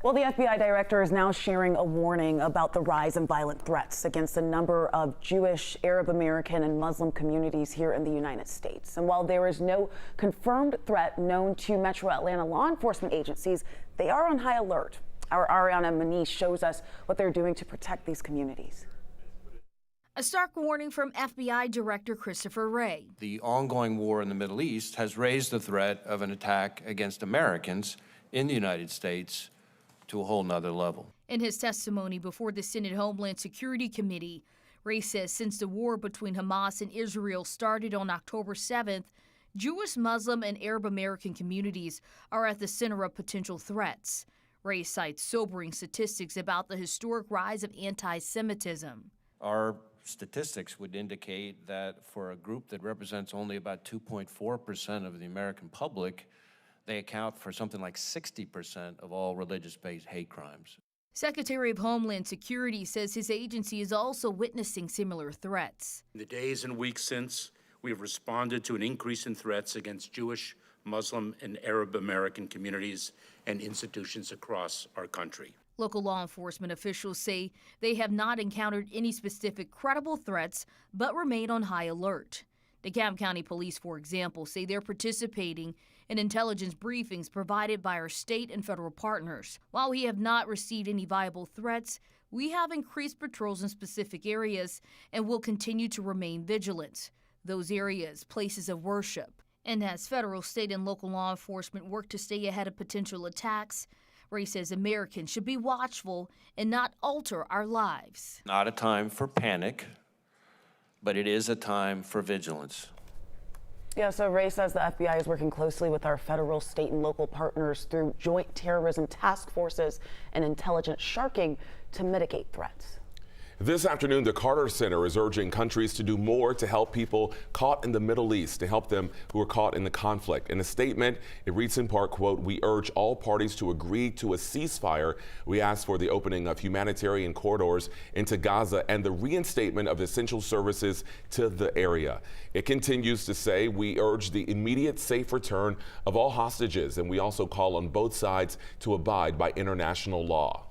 Well, the FBI director is now sharing a warning about the rise in violent threats against a number of Jewish, Arab American, and Muslim communities here in the United States. And while there is no confirmed threat known to Metro Atlanta law enforcement agencies, they are on high alert. Our Ariana Manish shows us what they're doing to protect these communities. A stark warning from FBI Director Christopher Wray. The ongoing war in the Middle East has raised the threat of an attack against Americans in the United States to a whole nother level. In his testimony before the Senate Homeland Security Committee, Wray says since the war between Hamas and Israel started on October 7th, Jewish, Muslim, and Arab American communities are at the center of potential threats. Wray cites sobering statistics about the historic rise of anti-Semitism. Our statistics would indicate that for a group that represents only about 2.4% of the American public, they account for something like 60% of all religious-based hate crimes. Secretary of Homeland Security says his agency is also witnessing similar threats. In the days and weeks since, we have responded to an increase in threats against Jewish, Muslim, and Arab American communities and institutions across our country. Local law enforcement officials say they have not encountered any specific credible threats, but remain on high alert. DeKalb County Police, for example, say they're participating in intelligence briefings provided by our state and federal partners. While we have not received any viable threats, we have increased patrols in specific areas and will continue to remain vigilant. Those areas, places of worship. And as federal, state, and local law enforcement work to stay ahead of potential attacks, Wray says Americans should be watchful and not alter our lives. Not a time for panic, but it is a time for vigilance. Yeah, so Wray says the FBI is working closely with our federal, state, and local partners through joint terrorism task forces and intelligence sharking to mitigate threats. This afternoon, the Carter Center is urging countries to do more to help people caught in the Middle East, to help them who are caught in the conflict. In a statement, it reads in part, quote, "We urge all parties to agree to a ceasefire. We ask for the opening of humanitarian corridors into Gaza and the reinstatement of essential services to the area." It continues to say, "We urge the immediate safe return of all hostages, and we also call on both sides to abide by international law."